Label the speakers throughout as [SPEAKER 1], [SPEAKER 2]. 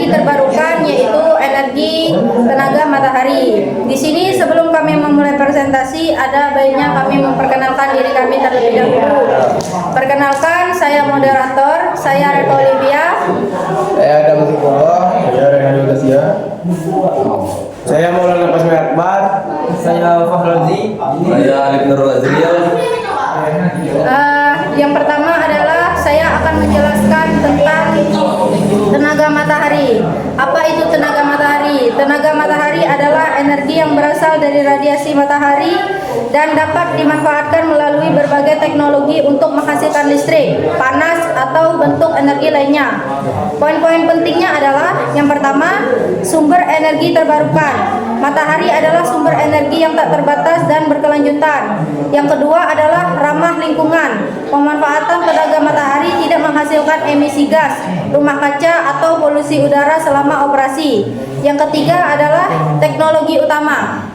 [SPEAKER 1] energi terbarukan, yaitu energi tenaga matahari. Di sini sebelum kami memulai presentasi, ada baiknya kami memperkenalkan diri kami terlebih dahulu. Perkenalkan, saya moderator, saya Reto Olivia.
[SPEAKER 2] Saya Adam Sukoho. Saya Rehan Yogasia. Saya Maulana Pasmi Akbar. Saya Fahrazi.
[SPEAKER 3] Saya Alif Nurul Azriel.
[SPEAKER 1] Yang pertama adalah saya akan menjelaskan tentang tenaga matahari. Apa itu tenaga matahari? Tenaga matahari adalah energi yang berasal dari radiasi matahari dan dapat dimanfaatkan melalui berbagai teknologi untuk menghasilkan listrik, panas, atau bentuk energi lainnya. Poin-poin pentingnya adalah yang pertama, sumber energi terbarukan. Matahari adalah sumber energi yang tak terbatas dan berkelanjutan. Yang kedua adalah ramah lingkungan. Pemanfaatan tenaga matahari tidak menghasilkan emisi gas rumah kaca atau polusi udara selama operasi. Yang ketiga adalah teknologi utama.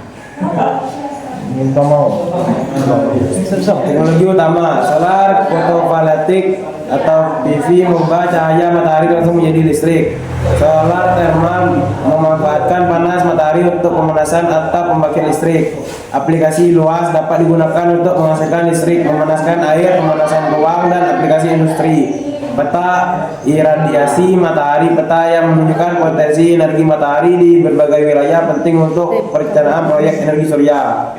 [SPEAKER 2] Teknologi utama solar fotovoltaik atau PV mengubah cahaya matahari langsung menjadi listrik. Solar thermal memanfaatkan panas matahari untuk pemanasan atau pembangkit listrik. Aplikasi luas dapat digunakan untuk menghasilkan listrik, memanaskan air, pemanasan ruang, dan aplikasi industri. Peta iradiasi matahari, peta yang menunjukkan potensi energi matahari di berbagai wilayah, penting untuk perencanaan proyek energi surya.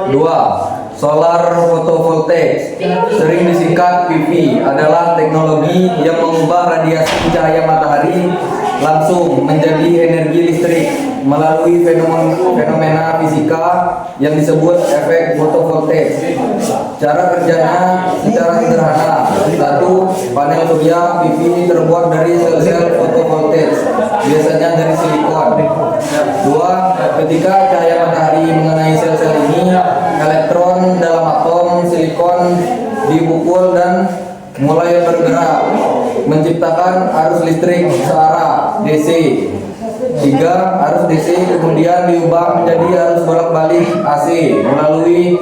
[SPEAKER 3] 2. Solar fotovoltaik, sering disingkat PV, adalah teknologi yang mengubah radiasi cahaya matahari langsung menjadi energi listrik melalui fenomena fisika yang disebut efek fotovoltaik. Cara kerjanya secara sederhana. 1. Panel surya PV terbuat dari sel-sel fotovoltaik, biasanya dari silikon. 2. Ketika cahaya matahari mengenai sel-sel ini, elektron dalam atom silikon dipukul dan mulai bergerak, menciptakan arus listrik searah DC. 3. Arus DC kemudian diubah menjadi arus bolak-balik AC melalui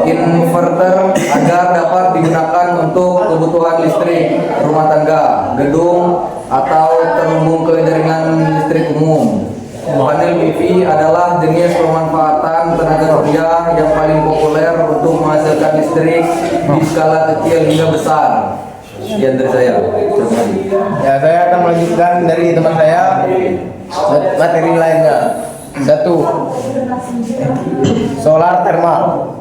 [SPEAKER 3] inverter agar dapat digunakan untuk kebutuhan listrik rumah tangga, gedung, atau terhubung ke jaringan listrik umum. Panel PV adalah jenis pemanfaatan tenaga surya yang paling populer untuk menghasilkan listrik di skala kecil hingga besar. Sekian dari saya.
[SPEAKER 2] Ya, saya akan melanjutkan dari teman saya materi lainnya. 1. Solar thermal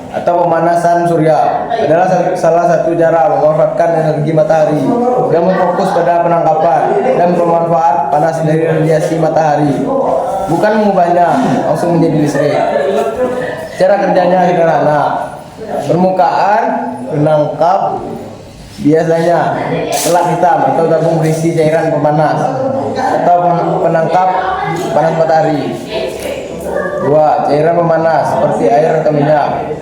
[SPEAKER 2] atau pemanasan surya adalah salah satu cara memanfaatkan energi matahari yang berfokus pada penangkapan dan bermanfaat panas dari radiasi matahari, bukan mengubahnya langsung menjadi listrik. Cara kerjanya sederhana. Permukaan penangkap biasanya selat hitam atau tabung berisi cairan pemanas atau penangkap panas matahari. 2. Cairan pemanas seperti air atau minyak.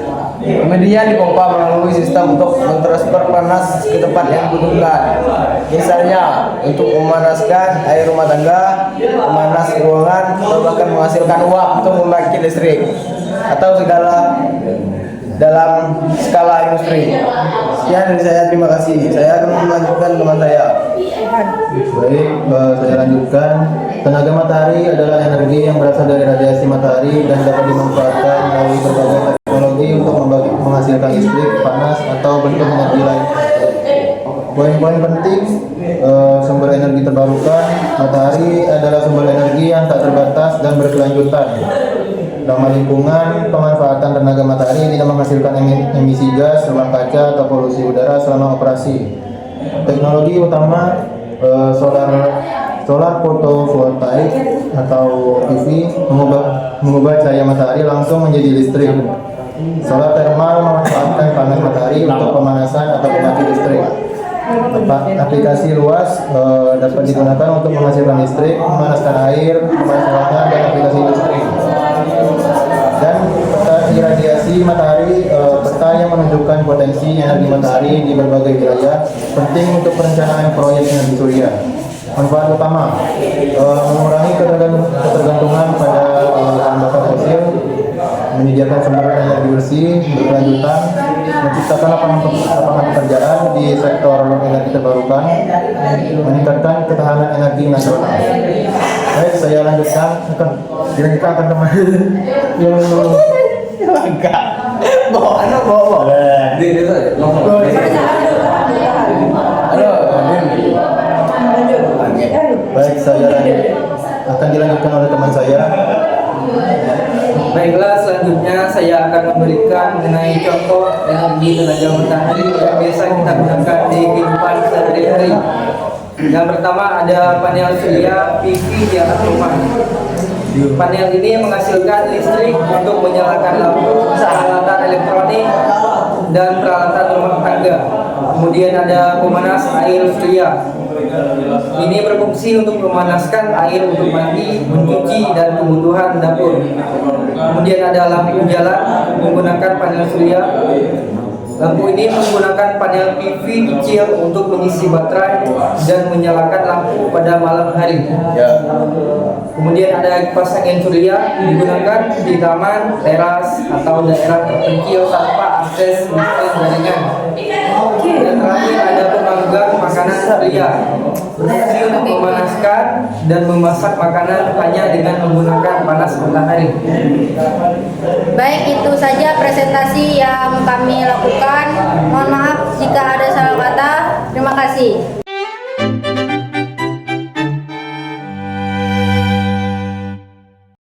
[SPEAKER 2] Kemudian dipompa melalui sistem untuk mentransfer panas ke tempat yang dibutuhkan. Misalnya untuk memanaskan air rumah tangga, pemanas ruangan, atau bahkan menghasilkan uap untuk membangkit listrik atau segala dalam skala industri. Sekian dari saya, terima kasih. Saya akan melanjutkan teman saya. Baik, saya lanjutkan. Tenaga matahari adalah energi yang berasal dari radiasi matahari dan dapat dimanfaatkan melalui berbagai teknologi untuk menghasilkan listrik, panas, atau bentuk energi lain. Poin-poin penting, sumber energi terbarukan. Matahari adalah sumber energi yang tak terbatas dan berkelanjutan. Ramah lingkungan, pemanfaatan tenaga matahari tidak menghasilkan emisi gas rumah kaca atau polusi udara selama operasi. Teknologi utama, solar fotovoltaik atau PV mengubah cahaya matahari langsung menjadi listrik. Solar thermal memanfaatkan panas matahari untuk pemanasan atau pembangkit listrik. Aplikasi luas dapat digunakan untuk menghasilkan listrik, memanaskan air, pemanasan ruangan, dan aplikasi industri. Dan peta iradiasi matahari, peta yang menunjukkan potensi energi matahari di berbagai wilayah, penting untuk perencanaan proyek energi surya. Manfaat utama, mengurangi ketergantungan pada bahan bakar fosil, menyediakan sumber energi bersih berkelanjutan, menciptakan lapangan pekerjaan di sektor energi
[SPEAKER 4] terbarukan, meningkatkan ketahanan energi nasional. Baik, saya lanjutkan akan teman yang
[SPEAKER 2] Enggak. Bawa.
[SPEAKER 3] Dia saja. Langsung.
[SPEAKER 2] Halo,
[SPEAKER 4] baik, akan dilanjutkan oleh teman saya.
[SPEAKER 5] Baiklah, selanjutnya saya akan memberikan mengenai contoh energi tenaga matahari yang biasa kita gunakan di kehidupan sehari-hari. Yang pertama ada panel surya PV di atas rumah. Panel ini menghasilkan listrik untuk menyalakan lampu, peralatan elektronik, dan peralatan rumah tangga. Kemudian ada pemanas air surya. Ini berfungsi untuk memanaskan air untuk mandi, mencuci, dan kebutuhan dapur. Kemudian ada lampu jalan menggunakan panel surya. Lampu ini menggunakan panel PV kecil untuk mengisi baterai dan menyalakan lampu pada malam hari.
[SPEAKER 2] Ya.
[SPEAKER 5] Kemudian ada kipas angin surya digunakan di taman, teras, atau daerah terpencil tanpa akses listrik jaringan. Dan terakhir ada pemanggang makanan surya, berfungsi untuk memanaskan dan memasak makanan hanya dengan menggunakan panas matahari.
[SPEAKER 1] Baik, itu saja presentasi yang kami lakukan. Mohon maaf jika ada salah kata. Terima kasih.